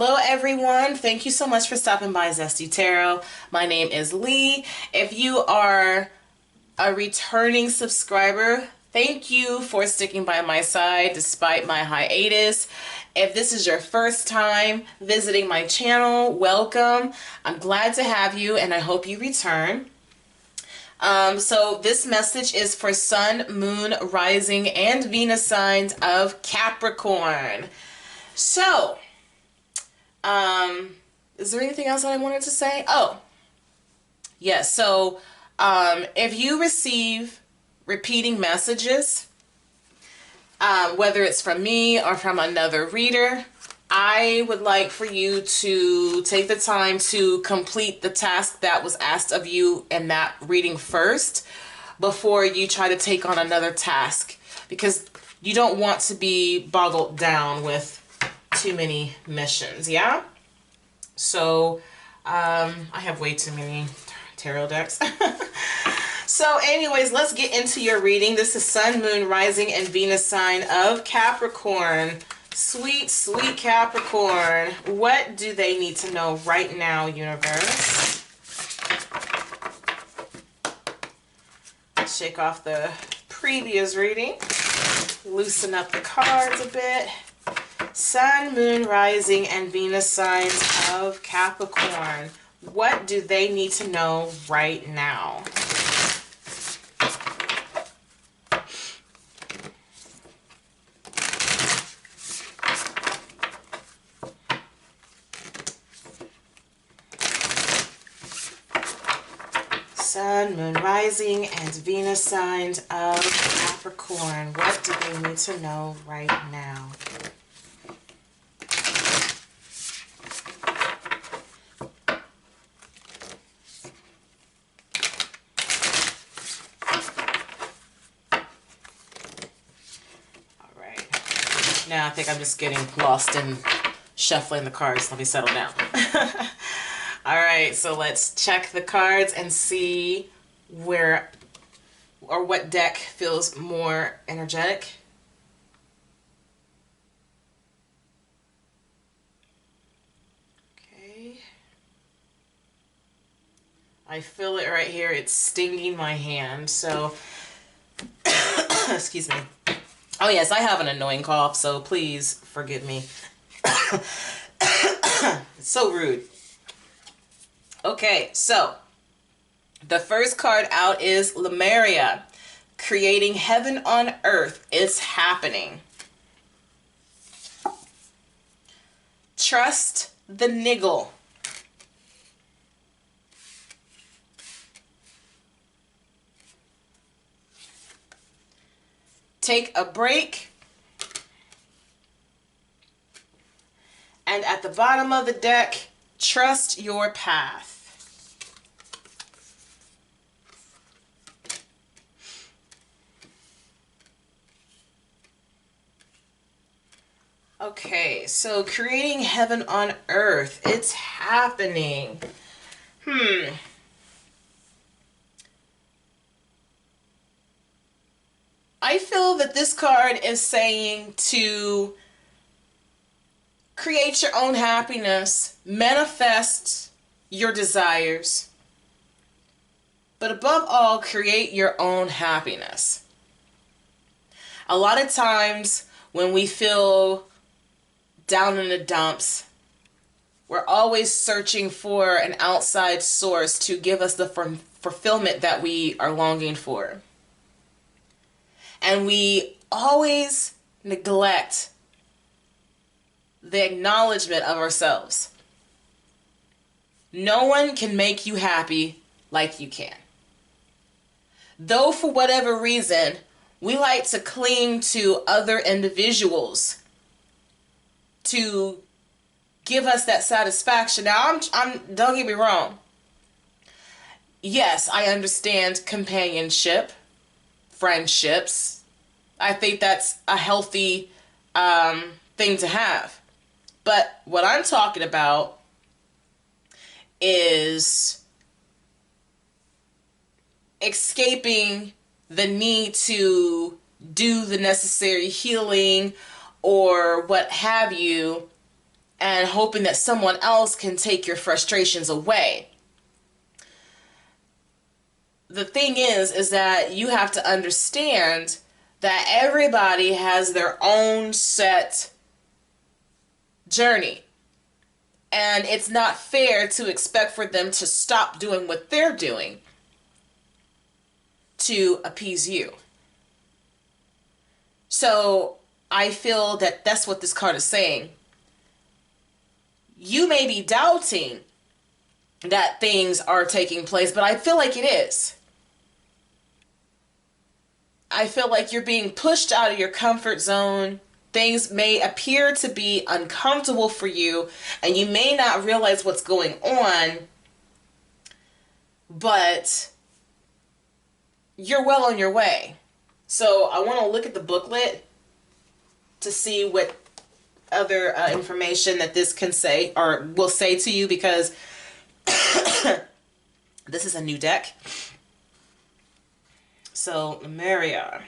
Hello everyone. Thank you so much for stopping by Zesty Tarot. My name is Lee. If you are a returning subscriber, thank you for sticking by my side despite my hiatus. If this is your first time visiting my channel, welcome. I'm glad to have you and I hope you return. So this message is for Sun, Moon, Rising, and Venus signs of Capricorn. So, is there anything else that I wanted to say? Oh, yes. So, if you receive repeating messages, whether it's from me or from another reader, I would like for you to take the time to complete the task that was asked of you in that reading first before you try to take on another task, because you don't want to be boggled down with too many missions. Yeah. So I have way too many tarot decks. So anyways, let's get into your reading. This is Sun, Moon, Rising, and Venus sign of Capricorn. Sweet, sweet Capricorn. What do they need to know right now, universe? Shake off the previous reading. Loosen up the cards a bit. Sun, Moon, Rising, and Venus signs of Capricorn. What do they need to know right now? Sun, Moon, Rising, and Venus signs of Capricorn. What do they need to know right now? Now I think I'm just getting lost in shuffling the cards. Let me settle down. All right, so let's check the cards and see where or what deck feels more energetic. Okay. I feel it right here. It's stinging my hand. So, excuse me. Oh yes, I have an annoying cough, so please forgive me. It's so rude. Okay, so the first card out is Lemuria, creating heaven on earth. It's happening. Trust the niggle. Take a break. And at the bottom of the deck, trust your path. Okay, so creating heaven on earth. It's happening. I feel that this card is saying to create your own happiness, manifest your desires, but above all, create your own happiness. A lot of times when we feel down in the dumps, we're always searching for an outside source to give us the fulfillment that we are longing for. And we always neglect the acknowledgement of ourselves. No one can make you happy like you can. Though for whatever reason, we like to cling to other individuals to give us that satisfaction. Now, don't get me wrong. Yes, I understand companionship, friendships. I think that's a healthy thing to have. But what I'm talking about is escaping the need to do the necessary healing or what have you and hoping that someone else can take your frustrations away. The thing is that you have to understand that everybody has their own set journey. And it's not fair to expect for them to stop doing what they're doing to appease you. So I feel that that's what this card is saying. You may be doubting that things are taking place, but I feel like it is. I feel like you're being pushed out of your comfort zone. Things may appear to be uncomfortable for you, and you may not realize what's going on, but you're well on your way. So I want to look at the booklet to see what other information that this can say or will say to you, because this is a new deck. So, Lemuria.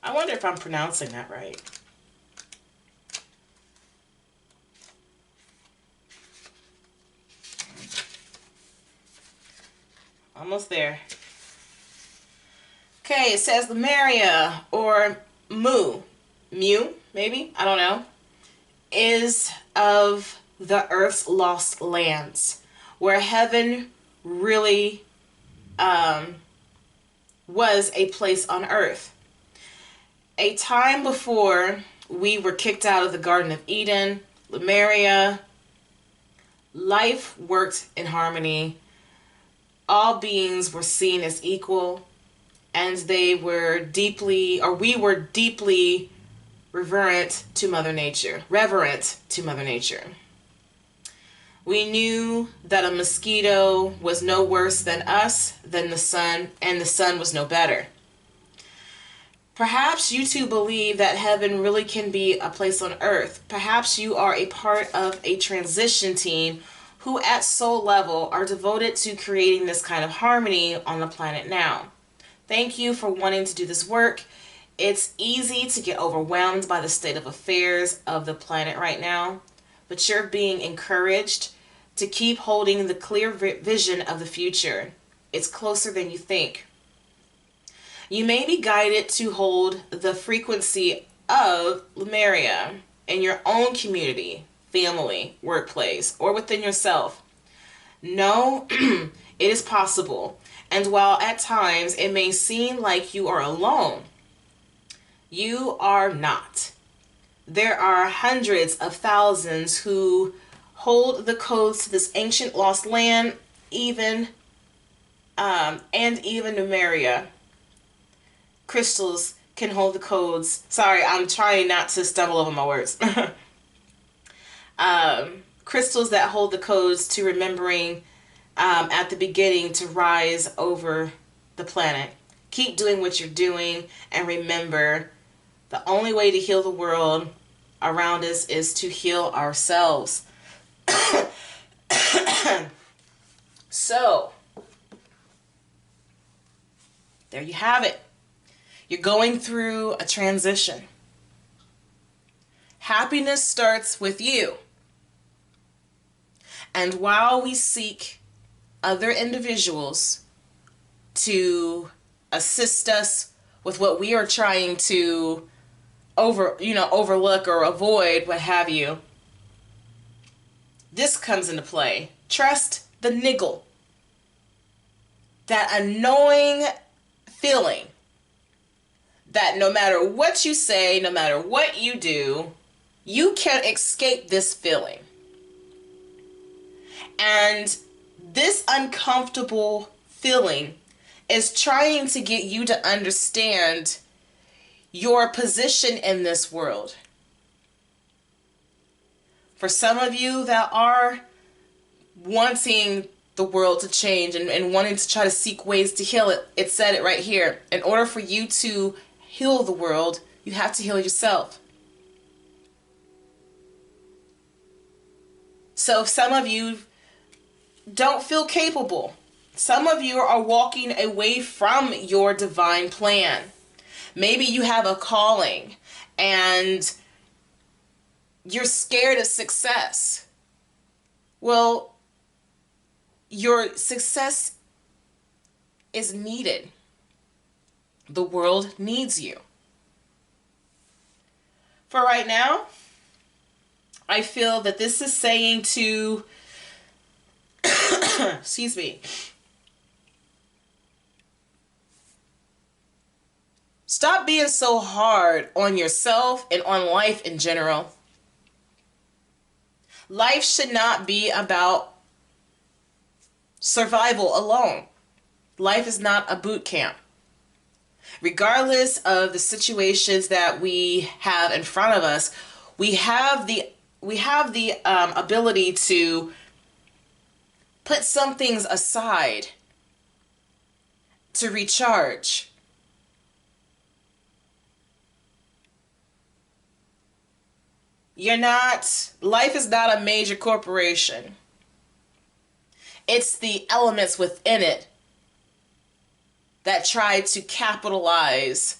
I wonder if I'm pronouncing that right. Almost there. Okay, it says Lemuria, or Mu, maybe, I don't know, is of the earth's lost lands, where heaven really was a place on earth. A time before we were kicked out of the Garden of Eden, Lemuria, life worked in harmony. All beings were seen as equal, and we were deeply reverent to Mother Nature. We knew that a mosquito was no worse than us, than the sun, and the sun was no better. Perhaps you too believe that heaven really can be a place on earth. Perhaps you are a part of a transition team who at soul level are devoted to creating this kind of harmony on the planet now. Thank you for wanting to do this work. It's easy to get overwhelmed by the state of affairs of the planet right now, but you're being encouraged to keep holding the clear vision of the future. It's closer than you think. You may be guided to hold the frequency of Lemuria in your own community, family, workplace, or within yourself. No, it is possible. And while at times it may seem like you are alone, you are not. There are hundreds of thousands who hold the codes to this ancient lost land, even Lemuria. Crystals can hold the codes. Sorry, I'm trying not to stumble over my words. Crystals that hold the codes to remembering at the beginning to rise over the planet. Keep doing what you're doing, and remember, the only way to heal the world around us is to heal ourselves. So, there you have it. You're going through a transition. Happiness starts with you. And while we seek other individuals to assist us with what we are trying to overlook or avoid, what have you, this comes into play. Trust the niggle. That annoying feeling that no matter what you say, no matter what you do, you can't escape this feeling. And this uncomfortable feeling is trying to get you to understand your position in this world. For some of you that are wanting the world to change and wanting to try to seek ways to heal it, it said it right here. In order for you to heal the world, you have to heal yourself. So if some of you don't feel capable, some of you are walking away from your divine plan. Maybe you have a calling and you're scared of success. Well, your success is needed. The world needs you. For right now, I feel that this is saying to, excuse me, stop being so hard on yourself and on life in general. Life should not be about survival alone. Life is not a boot camp. Regardless of the situations that we have in front of us, we have the ability to put some things aside to recharge. Life is not a major corporation. It's the elements within it that try to capitalize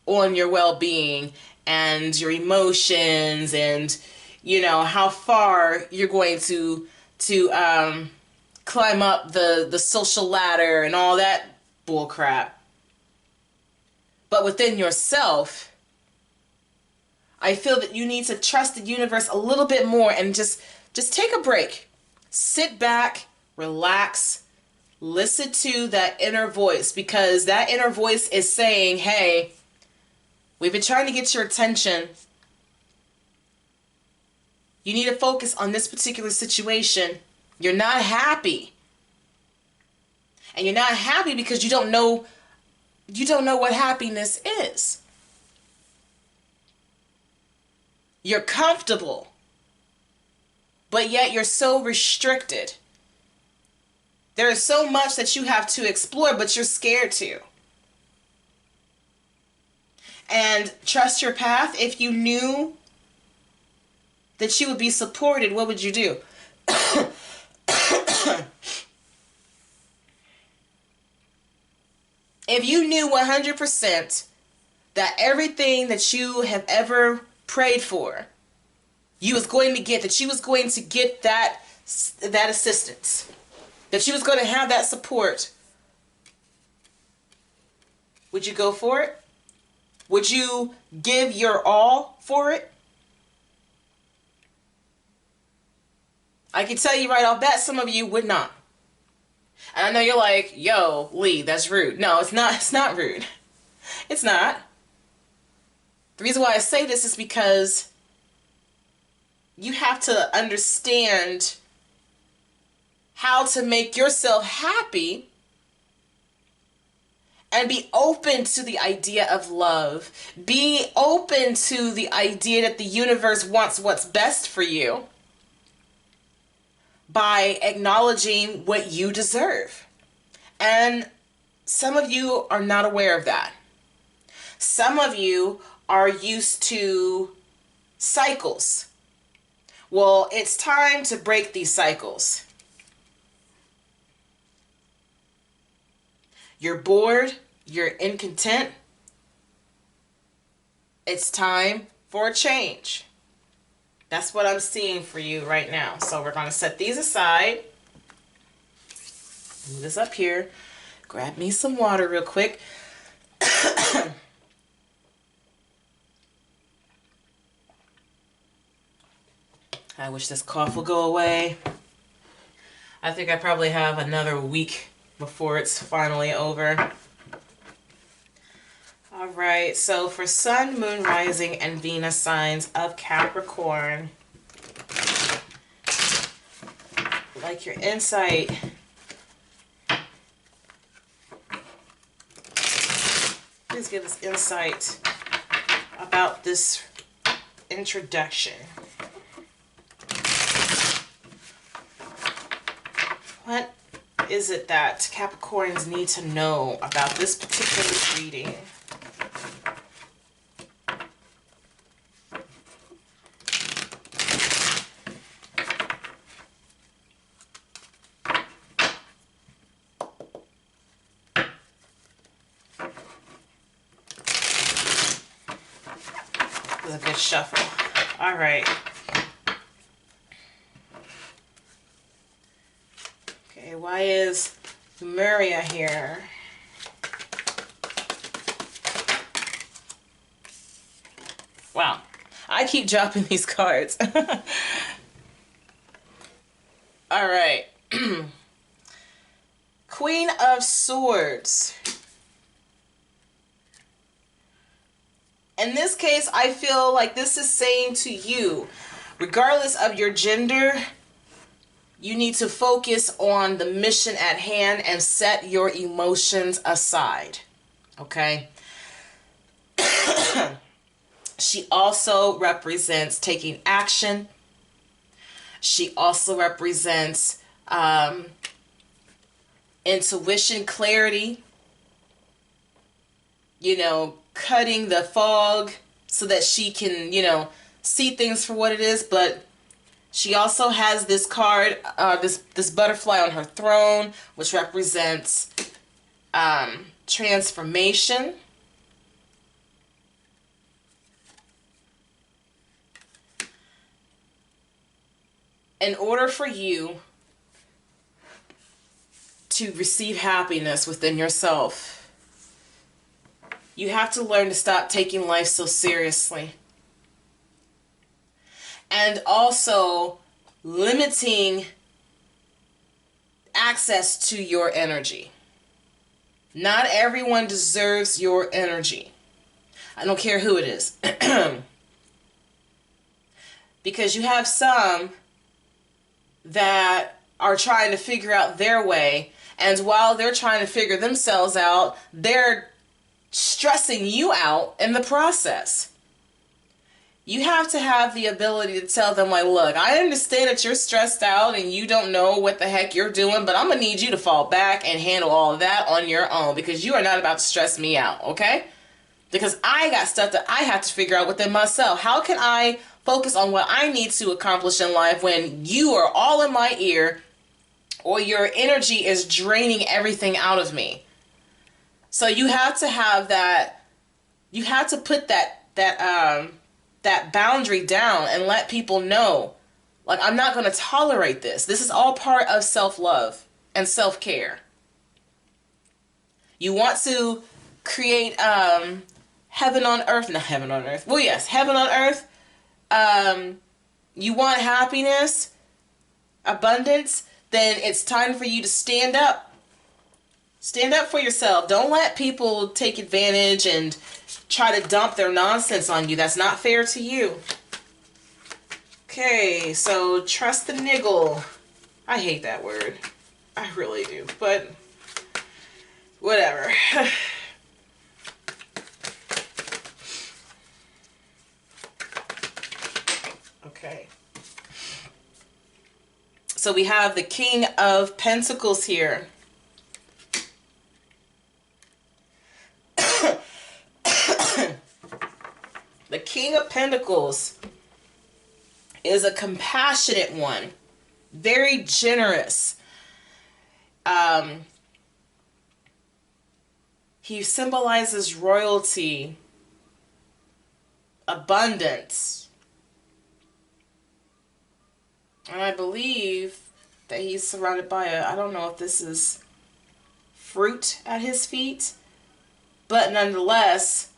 on your well-being and your emotions and, how far you're going to climb up the social ladder and all that bull crap. But within yourself, I feel that you need to trust the universe a little bit more and just take a break. Sit back, relax, listen to that inner voice, because that inner voice is saying, hey, we've been trying to get your attention. You need to focus on this particular situation. You're not happy. And you're not happy because you don't know what happiness is. You're comfortable, but yet you're so restricted. There is so much that you have to explore, but you're scared to. And trust your path. If you knew that you would be supported, what would you do? If you knew 100% that everything that you have ever prayed for, you was going to get, that you was going to get that assistance, that you was going to have that support, would you go for it? Would you give your all for it? I can tell you right off bat, some of you would not. And I know you're like, yo, Lee, that's rude. No, it's not. It's not rude. It's not. The reason why I say this is because you have to understand how to make yourself happy and be open to the idea of love. Be open to the idea that the universe wants what's best for you by acknowledging what you deserve. And some of you are not aware of that. Some of you are used to cycles. Well, it's time to break these cycles. You're bored, you're incontent. It's time for a change. That's what I'm seeing for you right now. So we're going to set these aside. Move this up here. Grab me some water real quick. I wish this cough will go away. I think I probably have another week before it's finally over. All right, so for Sun, Moon, Rising, and Venus signs of Capricorn, like your insight. Please give us insight about this introduction. What is it that Capricorns need to know about this particular reading? This is a good shuffle. All right. why is Maria here? Wow, I keep dropping these cards. All right. Queen of Swords. In this case, I feel like this is saying to you, regardless of your gender, you need to focus on the mission at hand and set your emotions aside. Okay? She also represents taking action. She also represents intuition, clarity, you know, cutting the fog so that she can, you know, see things for what it is. But she also has this card, this butterfly on her throne, which represents transformation. In order for you to receive happiness within yourself, you have to learn to stop taking life so seriously. And also limiting access to your energy. Not everyone deserves your energy. I don't care who it is. Because you have some that are trying to figure out their way, and while they're trying to figure themselves out, they're stressing you out in the process. You have to have the ability to tell them, like, look, I understand that you're stressed out and you don't know what the heck you're doing, but I'm gonna need you to fall back and handle all of that on your own, because you are not about to stress me out, okay? Because I got stuff that I have to figure out within myself. How can I focus on what I need to accomplish in life when you are all in my ear, or your energy is draining everything out of me? So you have to have that, you have to put that boundary down and let people know, like, I'm not going to tolerate this. This is all part of self-love and self-care. You want to create heaven on earth, not heaven on earth. Well, yes, heaven on earth. You want happiness, abundance, then it's time for you to stand up. Stand up for yourself. Don't let people take advantage and try to dump their nonsense on you. That's not fair to you. Okay, so trust the niggle. I hate that word. I really do, but whatever. Okay. So we have the King of Pentacles here. The King of Pentacles is a compassionate one, very generous. He symbolizes royalty, abundance, and I believe that he's surrounded by I don't know if this is fruit at his feet, but nonetheless,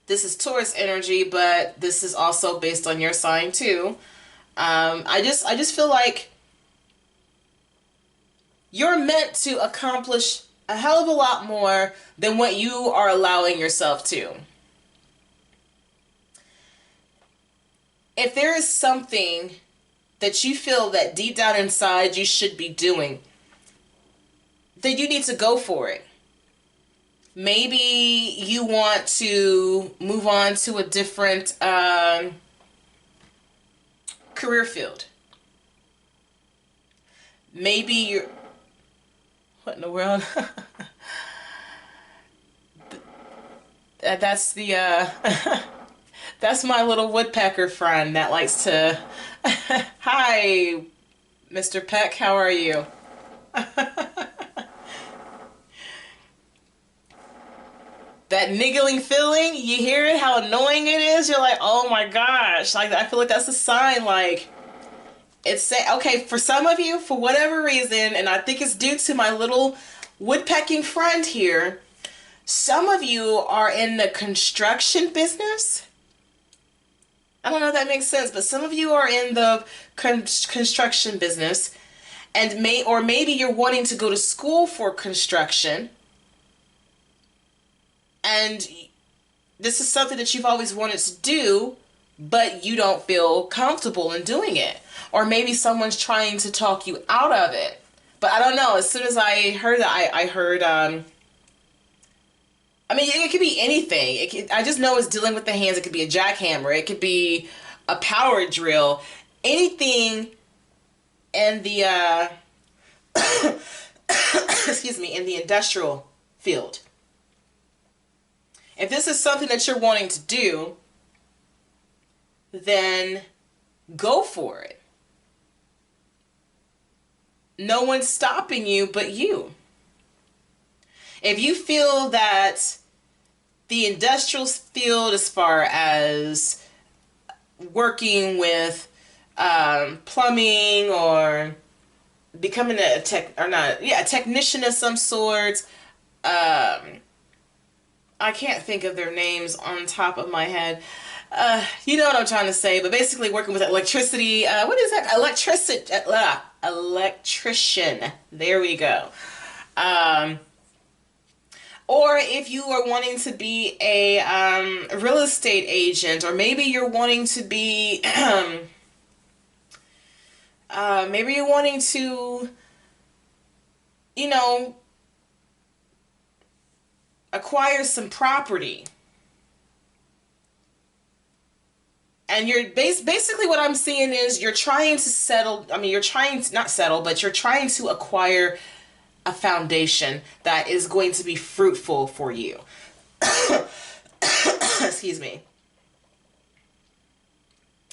this is Taurus energy, but this is also based on your sign too. I just feel like you're meant to accomplish a hell of a lot more than what you are allowing yourself to. If there is something that you feel that deep down inside you should be doing, then you need to go for it. Maybe you want to move on to a different career field. Maybe you're... What in the world? That's the... That's my little woodpecker friend that likes to... Hi, Mr. Peck, how are you? That niggling feeling, you hear it, how annoying it is? You're like, oh my gosh. Like, I feel like that's a sign, like, It's say, okay, for some of you, for whatever reason, and I think it's due to my little woodpecking friend here, some of you are in the construction business. I don't know if that makes sense, but some of you are in the construction business, and maybe you're wanting to go to school for construction, and this is something that you've always wanted to do, but you don't feel comfortable in doing it. Or maybe someone's trying to talk you out of it. But I don't know. As soon as I heard that, I heard, I mean, it could be anything. I just know it's dealing with the hands. It could be a jackhammer. It could be a power drill. Anything in the, excuse me, in the industrial field. If this is something that you're wanting to do, then go for it. No one's stopping you but you. If you feel that the industrial field, as far as working with plumbing or becoming a technician of some sort, I can't think of their names on top of my head. You know what I'm trying to say, but basically working with electricity. What is that? Electrician. There we go. Or if you are wanting to be a real estate agent, or maybe you're wanting to be, maybe you're wanting to, you know, acquire some property. And you're basically what I'm seeing is you're trying to settle, I mean, you're trying to not settle, but you're trying to acquire a foundation that is going to be fruitful for you. Excuse me.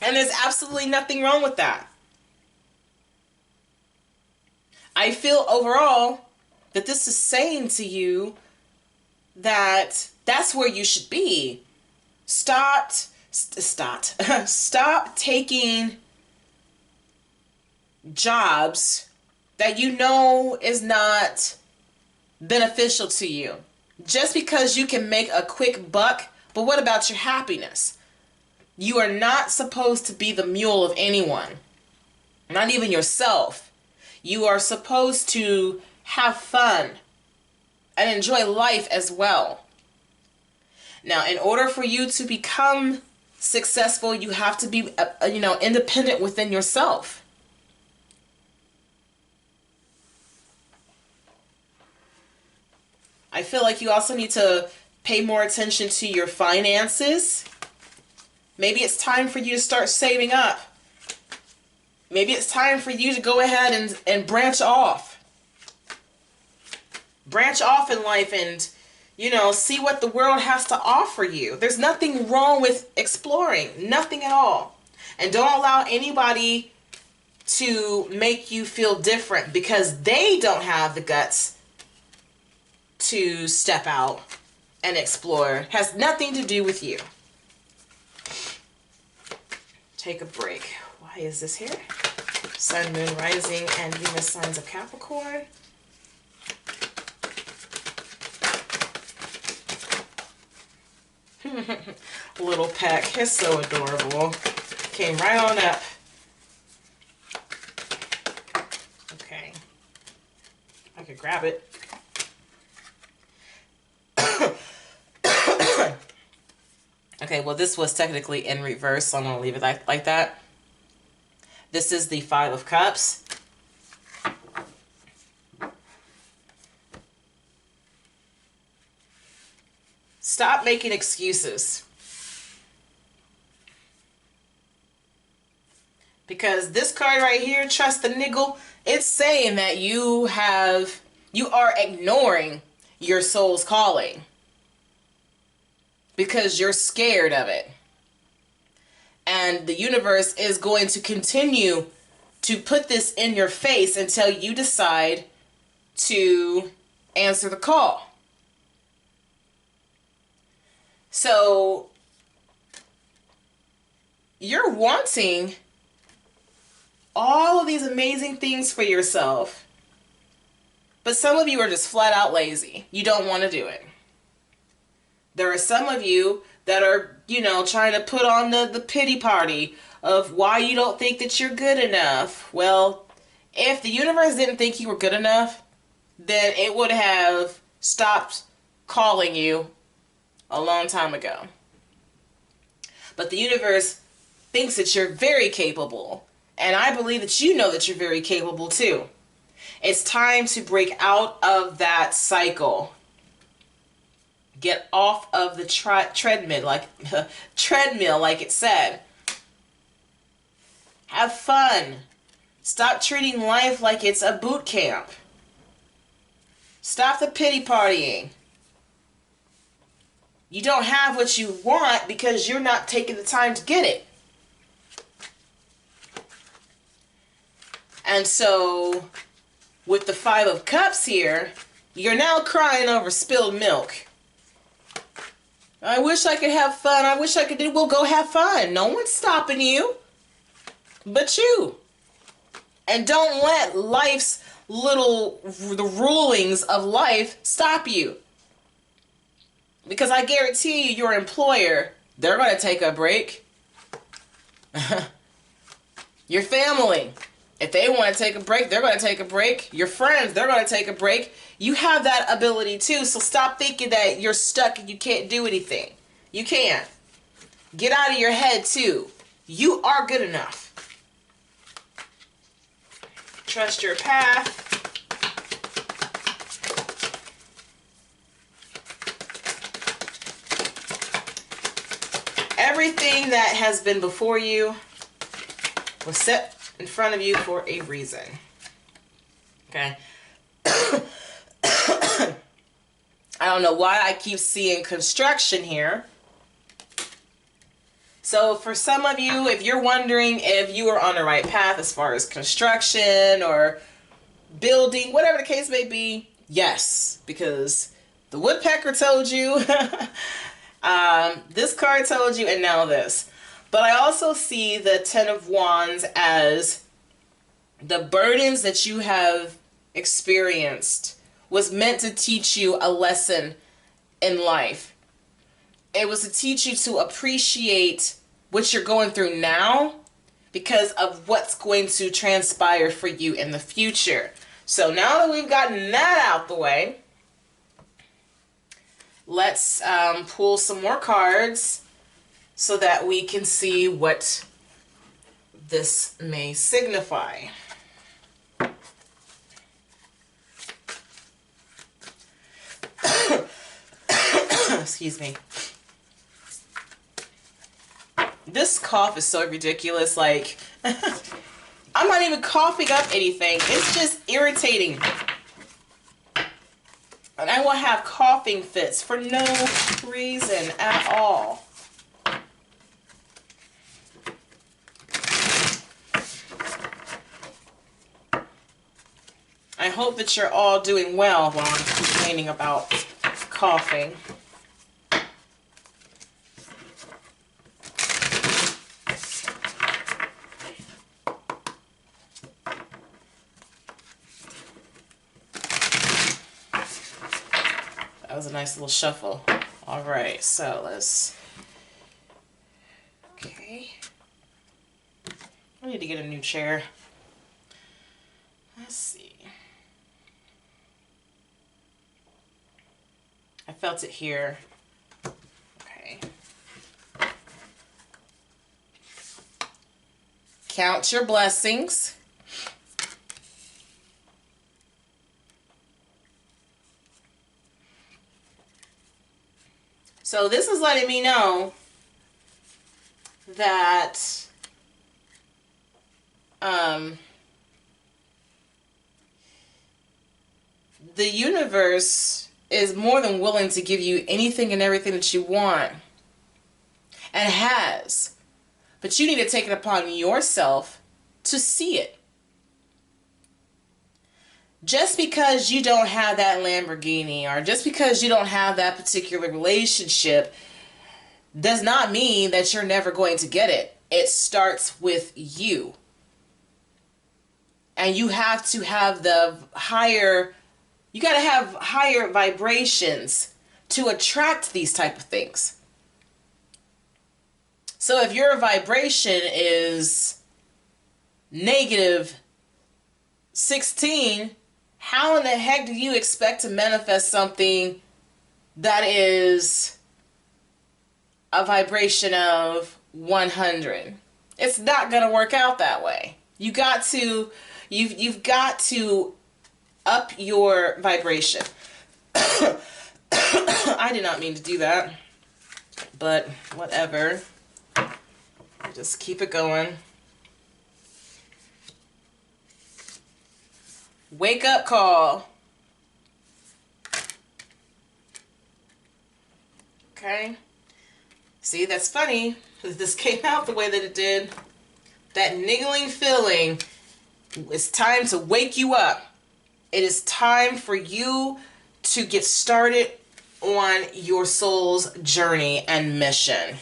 And there's absolutely nothing wrong with that. I feel overall that this is saying to you that that's where you should be. Stop taking jobs that you know is not beneficial to you just because you can make a quick buck. But what about your happiness? You are not supposed to be the mule of anyone, not even yourself. You are supposed to have fun and enjoy life as well. Now, in order for you to become successful, you have to be, independent within yourself. I feel like you also need to pay more attention to your finances. Maybe it's time for you to start saving up. Maybe it's time for you to go ahead and branch off. Branch off in life and, see what the world has to offer you. There's nothing wrong with exploring. Nothing at all. And don't allow anybody to make you feel different because they don't have the guts to step out and explore. It has nothing to do with you. Take a break. Why is this here? Sun, Moon, Rising, and Venus signs of Capricorn. Little peck. He's so adorable. Came right on up. Okay. I could grab it. Okay, well, this was technically in reverse, so I'm going to leave it like that. This is the Five of Cups. Stop making excuses. Because this card right here, Trust the Niggle, it's saying that you are ignoring your soul's calling. Because you're scared of it. And the universe is going to continue to put this in your face until you decide to answer the call. So you're wanting all of these amazing things for yourself. But some of you are just flat out lazy. You don't want to do it. There are some of you that are, you know, trying to put on the pity party of why you don't think that you're good enough. Well, if the universe didn't think you were good enough, then it would have stopped calling you a long time ago. But the universe thinks that you're very capable. And I believe that you know that you're very capable too. It's time to break out of that cycle. Get off of the treadmill, like it said. Have fun. Stop treating life like it's a boot camp. Stop the pity partying. You don't have what you want because you're not taking the time to get it. And so, with the 5 of Cups here, you're now crying over spilled milk. I wish I could have fun. I wish I could do. Well, go have fun. No one's stopping you but you. And don't let the rulings of life stop you. Because I guarantee you, your employer, they're going to take a break. Your family, if they want to take a break, they're going to take a break. Your friends, they're going to take a break. You have that ability too, so stop thinking that you're stuck and you can't do anything. You can. Get out of your head too. You are good enough. Trust your path. Everything that has been before you was set in front of you for a reason. Okay? I don't know why I keep seeing construction here. So for some of you, if you're wondering if you are on the right path as far as construction or building, whatever the case may be, yes, because the woodpecker told you, this card told you, and now this. But I also see the 10 of Wands as the burdens that you have experienced was meant to teach you a lesson in life. It was to teach you to appreciate what you're going through now because of what's going to transpire for you in the future. So now that we've gotten that out the way, let's pull some more cards so that we can see what this may signify. Excuse me. This cough is so ridiculous. Like, I'm not even coughing up anything. It's just irritating. And I will have coughing fits for no reason at all. I hope that you're all doing well while I'm complaining about coughing. That was a nice little shuffle. All right, so let's... Okay. I need to get a new chair. Let's see. I felt it here. Okay. Count your blessings. So this is letting me know that the universe is more than willing to give you anything and everything that you want, and has, but you need to take it upon yourself to see it. Just because you don't have that Lamborghini, or just because you don't have that particular relationship, does not mean that you're never going to get it. It starts with you. And you have to have you got to have higher vibrations to attract these type of things. So if your vibration is -16, how in the heck do you expect to manifest something that is a vibration of 100? It's not going to work out that way. You've got to up your vibration. I did not mean to do that, but whatever. Just keep it going. Wake up call. Okay. See, that's funny. This came out the way that it did. That niggling feeling. It's time to wake you up. It is time for you to get started on your soul's journey and mission.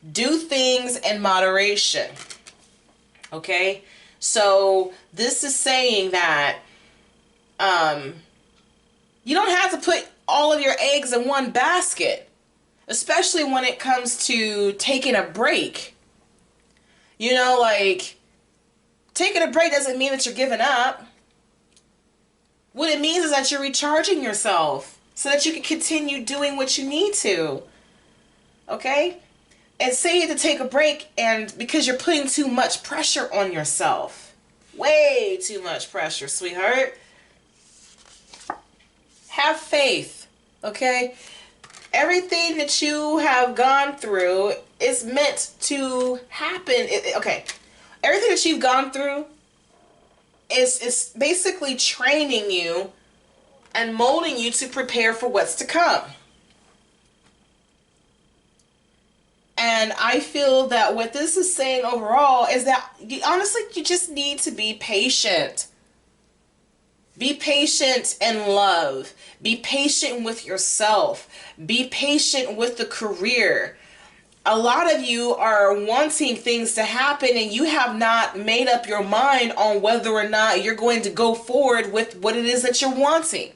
Do things in moderation. Okay? So this is saying that you don't have to put all of your eggs in one basket, especially when it comes to taking a break. You know, like, taking a break doesn't mean that you're giving up. What it means is that you're recharging yourself so that you can continue doing what you need to. Okay? And say you have to take a break and because you're putting too much pressure on yourself. Way too much pressure, sweetheart. Have faith. Okay? Everything that you have gone through is meant to happen. Okay. Everything that you've gone through is basically training you and molding you to prepare for what's to come. And I feel that what this is saying overall is that honestly, you just need to be patient. Be patient in love. Be patient with yourself. Be patient with the career. A lot of you are wanting things to happen and you have not made up your mind on whether or not you're going to go forward with what it is that you're wanting.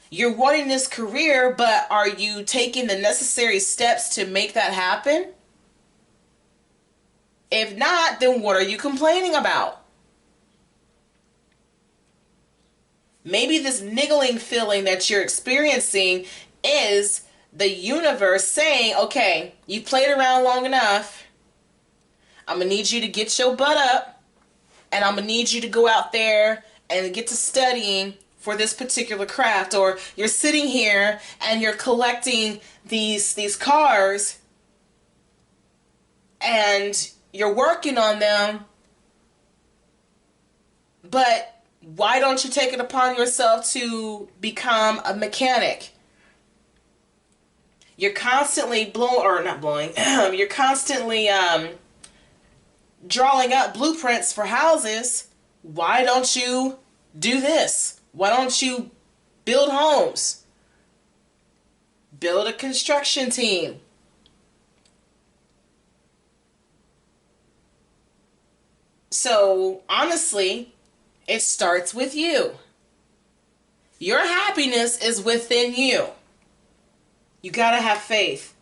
You're wanting this career, but are you taking the necessary steps to make that happen? If not, then what are you complaining about? Maybe this niggling feeling that you're experiencing is the universe saying, okay, you played around long enough. I'm going to need you to get your butt up, and I'm going to need you to go out there and get to studying for this particular craft. Or you're sitting here and you're collecting these cars and you're working on them, but why don't you take it upon yourself to become a mechanic? You're constantly you're constantly drawing up blueprints for houses. Why don't you do this? Why don't you build homes? Build a construction team. So honestly, it starts with you. Your happiness is within you. You gotta have faith.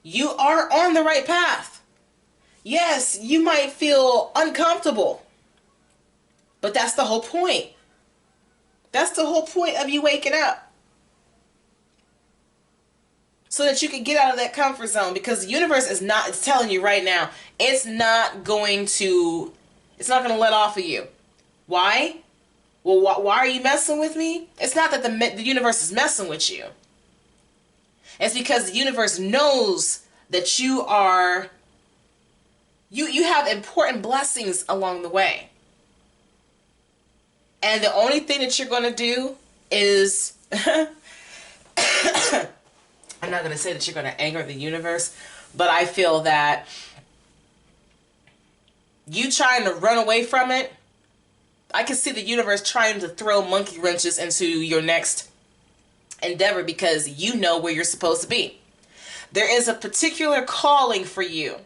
You are on the right path. Yes, you might feel uncomfortable, but that's the whole point. That's the whole point of you waking up. So that you can get out of that comfort zone, because the universe it's telling you right now, it's not going to let off of you. Why? Well, why are you messing with me? It's not that the universe is messing with you. It's because the universe knows that you have important blessings along the way. And the only thing that you're going to do is, I'm not going to say that you're going to anger the universe, but I feel that you trying to run away from it, I can see the universe trying to throw monkey wrenches into your next endeavor because you know where you're supposed to be. There is a particular calling for you.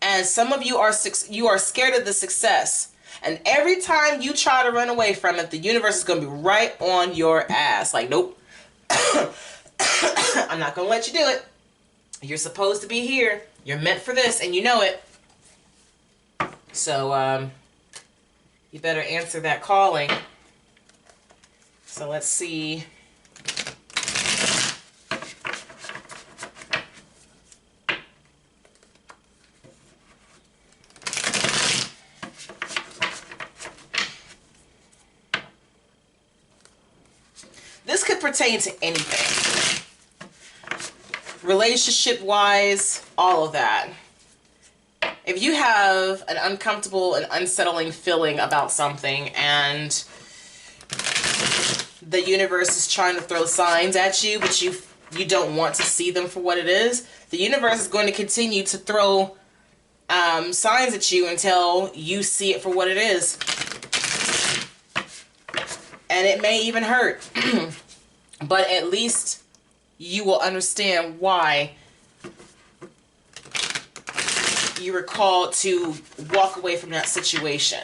And some of you are scared of the success. And every time you try to run away from it, the universe is going to be right on your ass. Like, nope. I'm not going to let you do it. You're supposed to be here. You're meant for this, and you know it. So, you better answer that calling. So let's see. This could pertain to anything. Relationship-wise, all of that. If you have an uncomfortable and unsettling feeling about something and the universe is trying to throw signs at you, but you don't want to see them for what it is, the universe is going to continue to throw signs at you until you see it for what it is. And it may even hurt. But at least you will understand why you were called to walk away from that situation.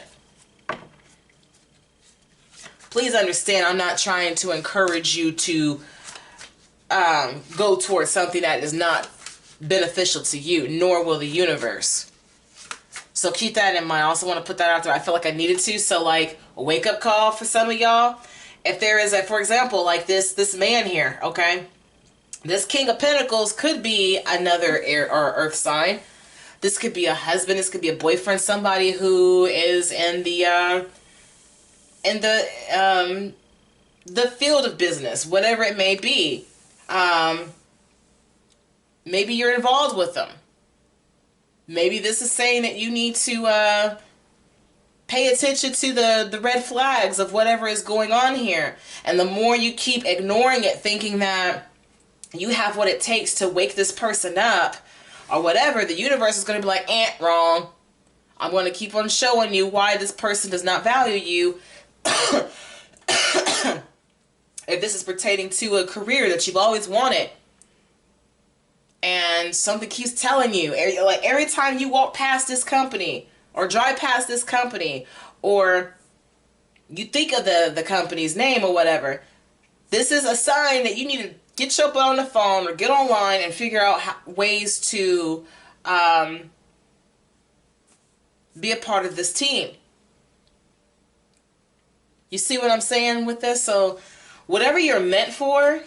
Please understand, I'm not trying to encourage you to go towards something that is not beneficial to you, nor will the universe. So keep that in mind. I also want to put that out there. I feel like I needed to. So like a wake-up call for some of y'all. If there is a, for example, like this man here, okay? This King of Pentacles could be another air or earth sign. This could be a husband. This could be a boyfriend. Somebody who is in the field of business, whatever it may be. Maybe you're involved with them. Maybe this is saying that you need to pay attention to the red flags of whatever is going on here. And the more you keep ignoring it, thinking that you have what it takes to wake this person up or whatever, the universe is going to be like, wrong. I'm going to keep on showing you why this person does not value you. If this is pertaining to a career that you've always wanted, and something keeps telling you, like every time you walk past this company or drive past this company, or you think of the company's name or whatever, this is a sign that you need to get your butt on the phone or get online and figure out ways to be a part of this team. You see what I'm saying with this? So whatever you're meant for,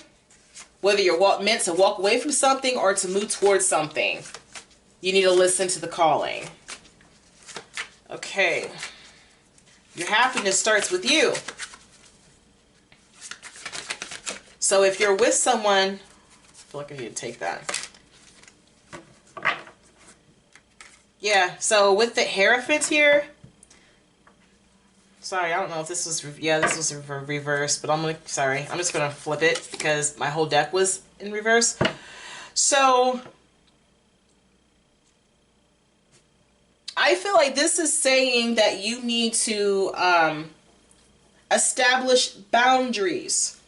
whether you're meant to walk away from something or to move towards something, you need to listen to the calling. Okay. Your happiness starts with you. So if you're with someone, I feel like I need to take that. Yeah, so with the Hierophant here, sorry, I don't know if this was, yeah, this was reverse, but I'm just going to flip it because my whole deck was in reverse. So I feel like this is saying that you need to establish boundaries.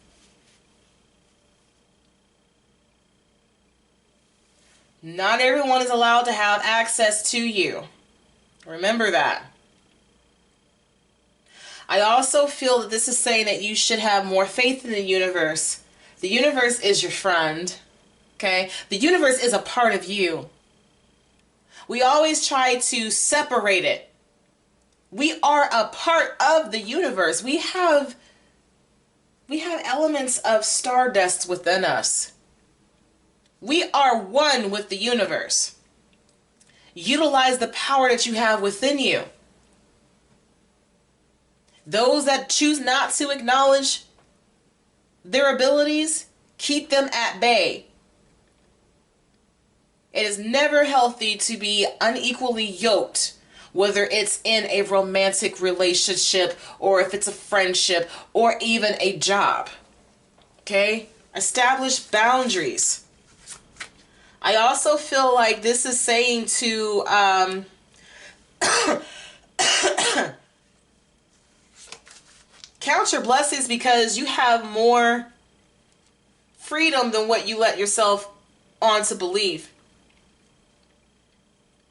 Not everyone is allowed to have access to you. Remember that. I also feel that this is saying that you should have more faith in the universe. The universe is your friend. Okay? The universe is a part of you. We always try to separate it. We are a part of the universe. We have elements of stardust within us. We are one with the universe. Utilize the power that you have within you. Those that choose not to acknowledge their abilities, keep them at bay. It is never healthy to be unequally yoked, whether it's in a romantic relationship or if it's a friendship or even a job. Okay? Establish boundaries. I also feel like this is saying to count your blessings because you have more freedom than what you let yourself on to believe.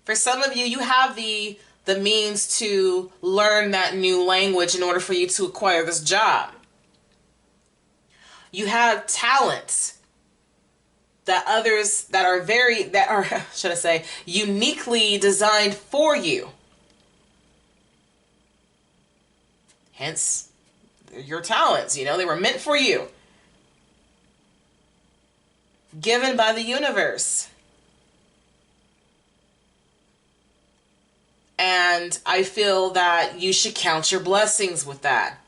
For some of you, you have the means to learn that new language in order for you to acquire this job. You have talents that others that are should I say, uniquely designed for you. Hence, your talents, you know, they were meant for you. Given by the universe. And I feel that you should count your blessings with that.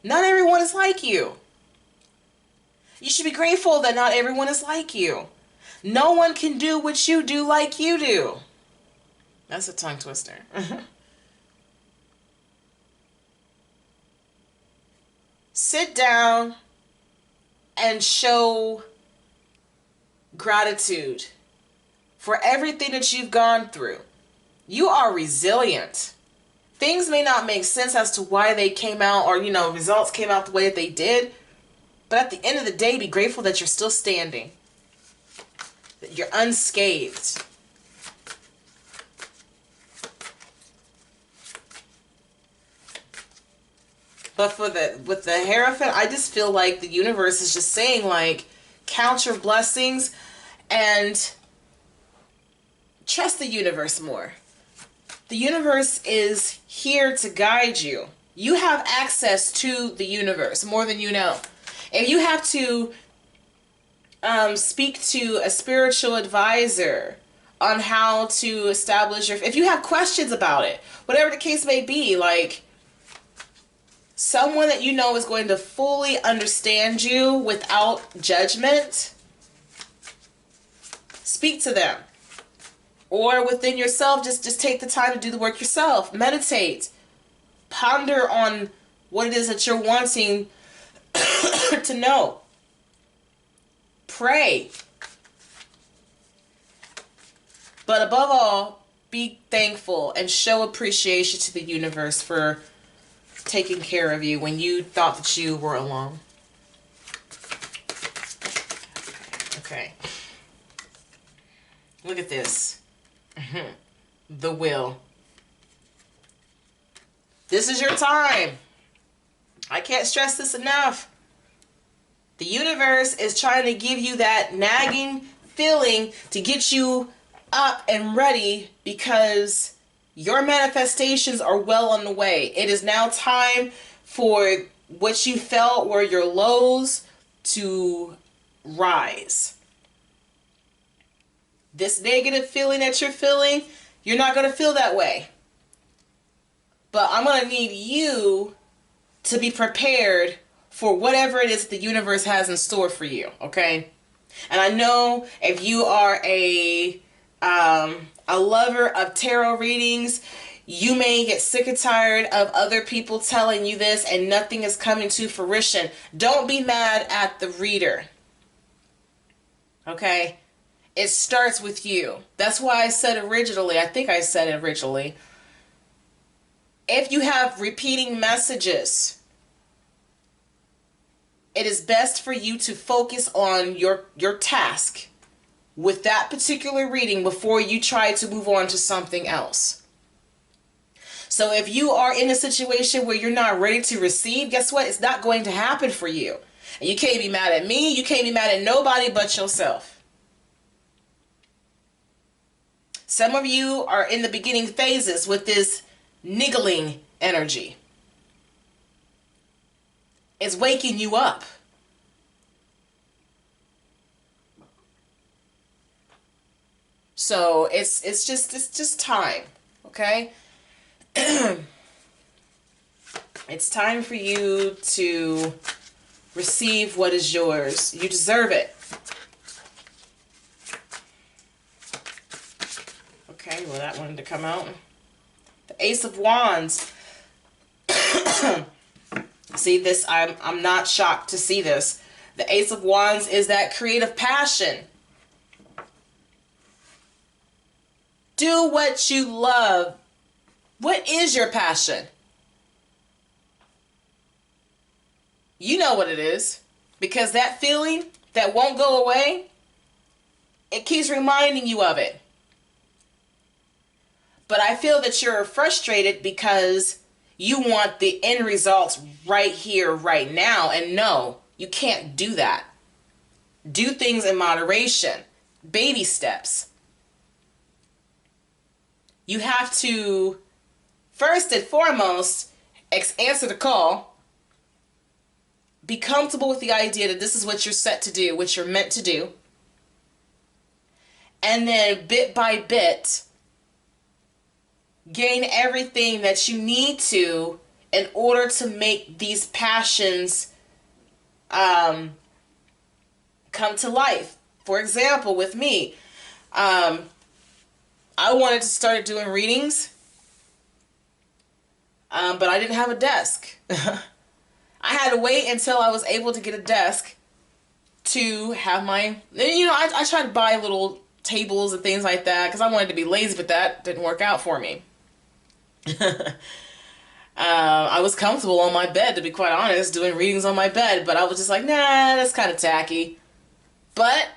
Not everyone is like you. You should be grateful that not everyone is like you. No one can do what you do like you do. That's a tongue twister. Sit down and show gratitude for everything that you've gone through. You are resilient. Things may not make sense as to why they came out, or, you know, results came out the way that they did. But at the end of the day, be grateful that you're still standing. That you're unscathed. But with the Hierophant, I just feel like the universe is just saying, like, count your blessings and trust the universe more. The universe is here to guide you. You have access to the universe more than you know. If you have to speak to a spiritual advisor on how to establish if you have questions about it, whatever the case may be, like, someone that you know is going to fully understand you without judgment, speak to them. Or within yourself, just take the time to do the work yourself. Meditate. Ponder on what it is that you're wanting to know. Pray. But above all, be thankful and show appreciation to the universe for taking care of you when you thought that you were alone. Okay. Look at this. The will. This is your time. I can't stress this enough. The universe is trying to give you that nagging feeling to get you up and ready, because your manifestations are well on the way. It is now time for what you felt were your lows to rise. This negative feeling that you're feeling, you're not going to feel that way. But I'm going to need you to be prepared for whatever it is the universe has in store for you, okay? And I know if you are a lover of tarot readings, you may get sick and tired of other people telling you this and nothing is coming to fruition. Don't be mad at the reader, okay? It starts with you. That's why I said originally, I think I said it originally, if you have repeating messages, it is best for you to focus on your task with that particular reading before you try to move on to something else. So if you are in a situation where you're not ready to receive, guess what? It's not going to happen for you. And you can't be mad at me. You can't be mad at nobody but yourself. Some of you are in the beginning phases with this niggling energy. It's waking you up. So it's just time, okay? It's time for you to receive what is yours. You deserve it. Okay, well, that wanted to come out. The Ace of Wands. See this, I'm not shocked to see this. The Ace of Wands is that creative passion. Do what you love. What is your passion? You know what it is. Because that feeling that won't go away, it keeps reminding you of it. But I feel that you're frustrated because you want the end results right here, right now. And no, you can't do that. Do things in moderation, baby steps. You have to, first and foremost, answer the call. Be comfortable with the idea that this is what you're set to do, what you're meant to do. And then bit by bit, gain everything that you need to in order to make these passions come to life. For example, with me, I wanted to start doing readings, but I didn't have a desk. I had to wait until I was able to get a desk to have my, I tried to buy little tables and things like that because I wanted to be lazy, but that didn't work out for me. I was comfortable on my bed, to be quite honest, doing readings on my bed, but I was just like, nah, that's kind of tacky. But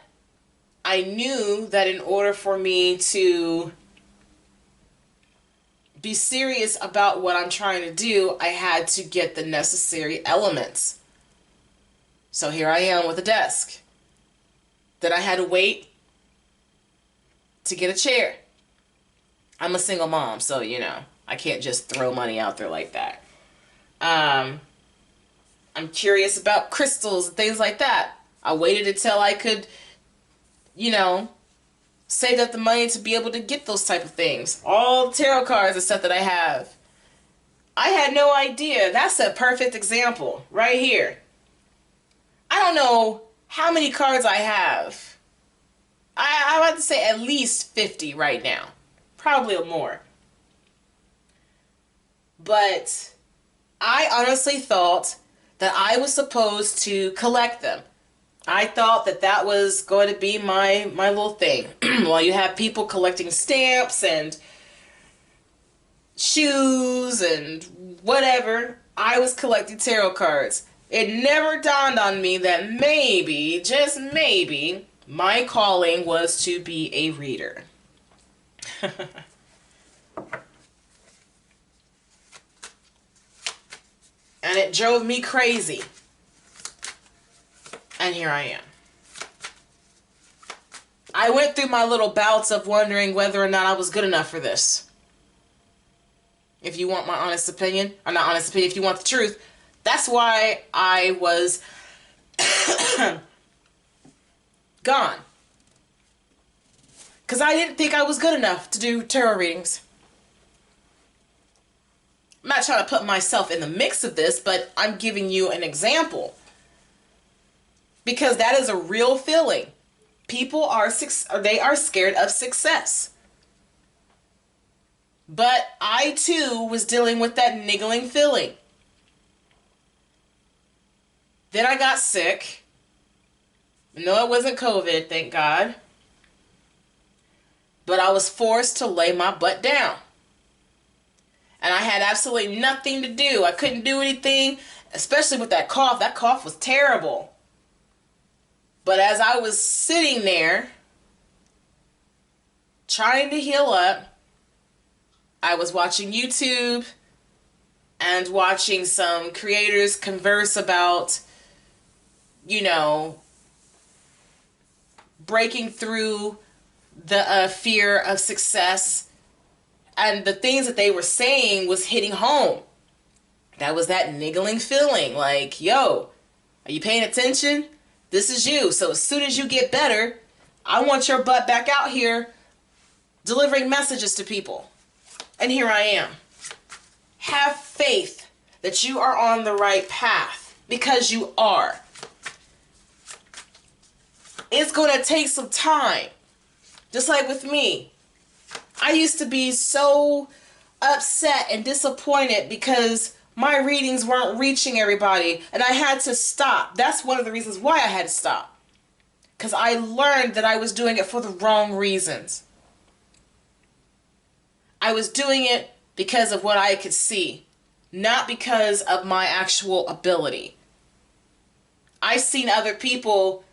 I knew that in order for me to be serious about what I'm trying to do, I had to get the necessary elements. So here I am with a desk. Then I had to wait to get a chair. I'm a single mom, so I can't just throw money out there like that. I'm curious about crystals and things like that. I waited until I could, saved up the money to be able to get those type of things. All the tarot cards and stuff that I have. I had no idea. That's a perfect example right here. I don't know how many cards I have. I would have to say at least 50 right now. Probably more. But I honestly thought that I was supposed to collect them. I thought that that was going to be my little thing. While you have people collecting stamps and shoes and whatever, I was collecting tarot cards. It never dawned on me that maybe, just maybe, my calling was to be a reader. And it drove me crazy. And here I am. I went through my little bouts of wondering whether or not I was good enough for this. If you want my honest opinion, or not honest opinion, if you want the truth, that's why I was gone. Because I didn't think I was good enough to do tarot readings. I'm not trying to put myself in the mix of this, but I'm giving you an example. Because that is a real feeling. People are scared of success. But I too was dealing with that niggling feeling. Then I got sick. No, it wasn't COVID, thank God. But I was forced to lay my butt down. And I had absolutely nothing to do. I couldn't do anything, especially with that cough. That cough was terrible. But as I was sitting there, trying to heal up, I was watching YouTube and watching some creators converse about, breaking through the fear of success. And the things that they were saying was hitting home. That was that niggling feeling like, yo, are you paying attention? This is you. So as soon as you get better, I want your butt back out here delivering messages to people. And here I am. Have faith that you are on the right path, because you are. It's going to take some time. Just like with me. I used to be so upset and disappointed because my readings weren't reaching everybody, and I had to stop. That's one of the reasons why I had to stop. Because I learned that I was doing it for the wrong reasons. I was doing it because of what I could see, not because of my actual ability. I've seen other people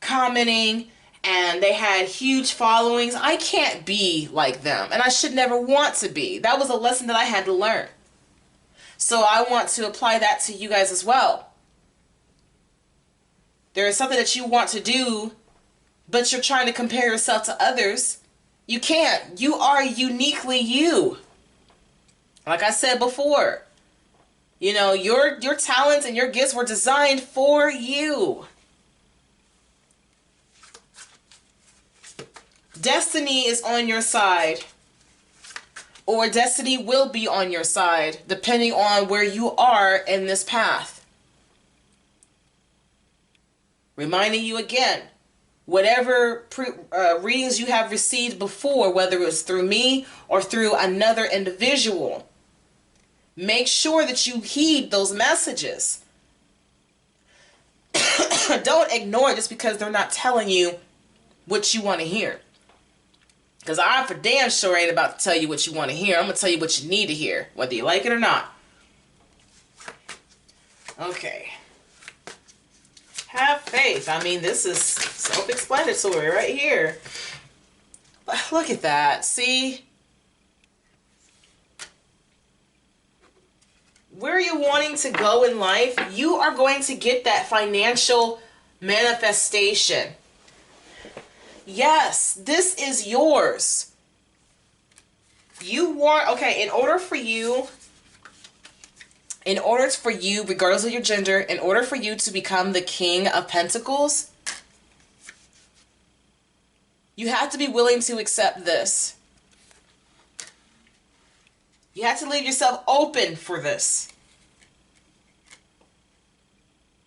commenting and they had huge followings. I can't be like them, and I should never want to be. That was a lesson that I had to learn. So I want to apply that to you guys as well. There is something that you want to do, but you're trying to compare yourself to others. You can't. You are uniquely you. Like I said before, you know, your talents and your gifts were designed for you. Destiny is on your side, or destiny will be on your side, depending on where you are in this path. Reminding you again, whatever readings you have received before, whether it was through me or through another individual, make sure that you heed those messages. Don't ignore it just because they're not telling you what you want to hear. Because I for damn sure ain't about to tell you what you want to hear. I'm going to tell you what you need to hear, whether you like it or not. Okay. Have faith. I mean, this is self-explanatory right here. Look at that. See? Where you're wanting to go in life, you are going to get that financial manifestation. Yes, this is yours. You want, okay, in order for you, regardless of your gender, in order for you to become the King of Pentacles, you have to be willing to accept this. You have to leave yourself open for this.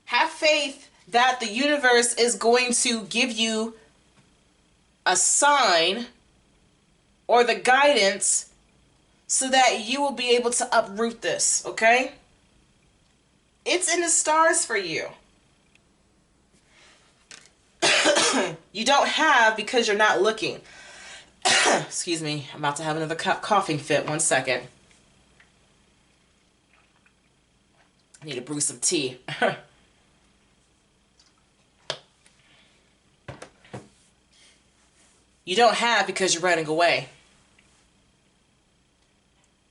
Have faith that the universe is going to give you a sign or the guidance so that you will be able to uproot this, okay? It's in the stars for you. You don't have because you're not looking. Excuse me, I'm about to have another coughing fit. 1 second. I need to brew some tea. You don't have because you're running away.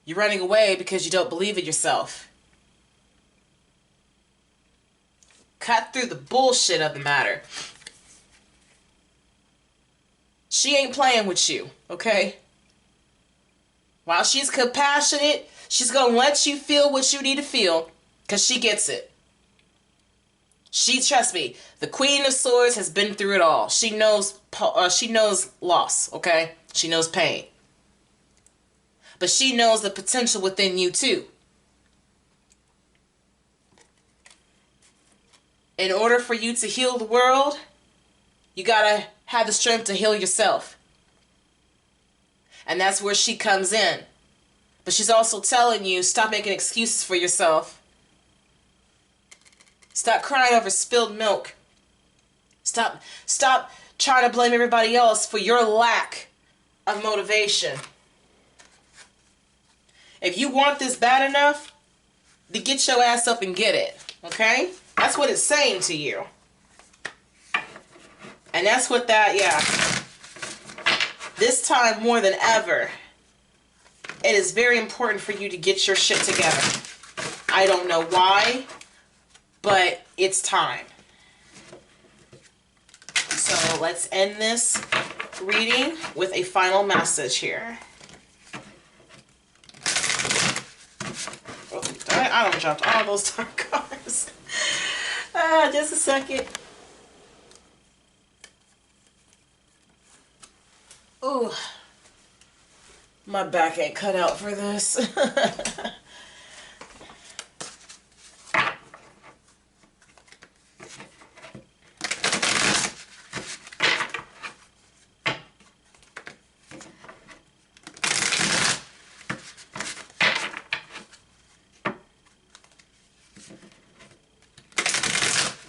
You're running away because you don't believe in yourself. Cut through the bullshit of the matter. She ain't playing with you, okay? While she's compassionate, she's going to let you feel what you need to feel because she gets it. Trust me, the Queen of Swords has been through it all. She knows loss, okay? She knows pain. But she knows the potential within you too. In order for you to heal the world, you gotta have the strength to heal yourself. And that's where she comes in. But she's also telling you, stop making excuses for yourself. Stop crying over spilled milk. Stop trying to blame everybody else for your lack of motivation. If you want this bad enough, then get your ass up and get it. Okay? That's what it's saying to you. And that's what this time more than ever, it is very important for you to get your shit together. I don't know why, but it's time. So let's end this reading with a final message here. Oh, I don't drop all those dark cards. Just a second. Ooh, my back ain't cut out for this.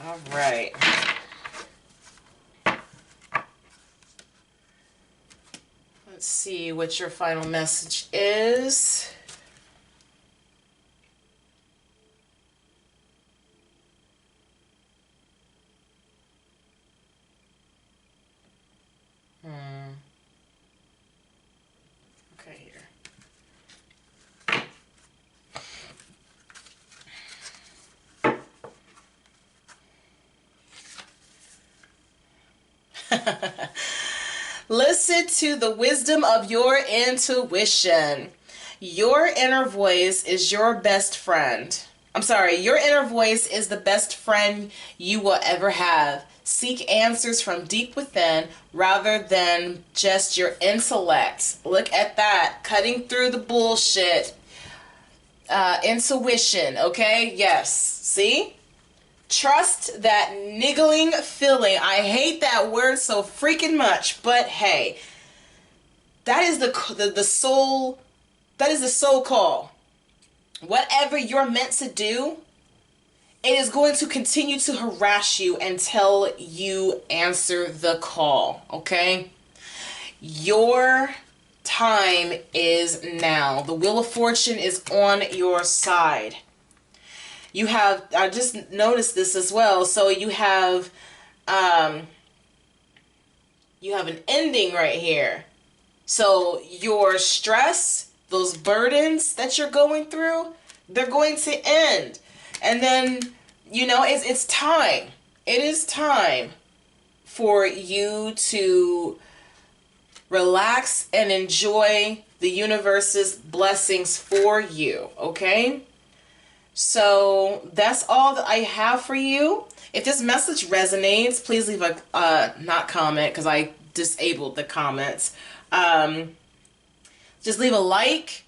All right. Let's see what your final message is. Listen to the wisdom of your intuition. Your inner voice is your best friend. I'm sorry, your inner voice is the best friend you will ever have. Seek answers from deep within rather than just your intellect. Look at that. Cutting through the bullshit. Intuition, okay? Yes. See? Trust that niggling feeling. I hate that word so freaking much, but hey, that is the soul. That is the soul call. Whatever you're meant to do, it is going to continue to harass you until you answer the call, okay? Your time is now. The Wheel of Fortune is on your side. You have, I just noticed this as well, so you have an ending right here. So your stress, those burdens that you're going through, they're going to end. And then, you know, it's time. It is time for you to relax and enjoy the universe's blessings for you, okay? So that's all that I have for you. If this message resonates, please leave a not comment, because I disabled the comments. Just leave a like,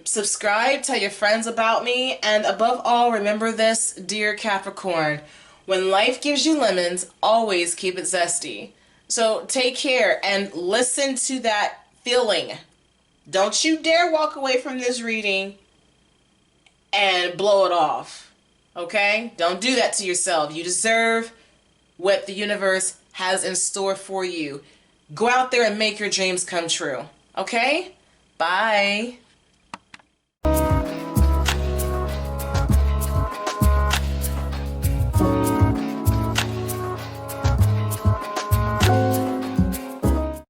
subscribe, tell your friends about me, and above all, remember this, dear Capricorn: when life gives you lemons, always keep it zesty. So take care and listen to that feeling. Don't you dare walk away from this reading and blow it off. Okay? Don't do that to yourself. You deserve what the universe has in store for you. Go out there and make your dreams come true. Okay? Bye.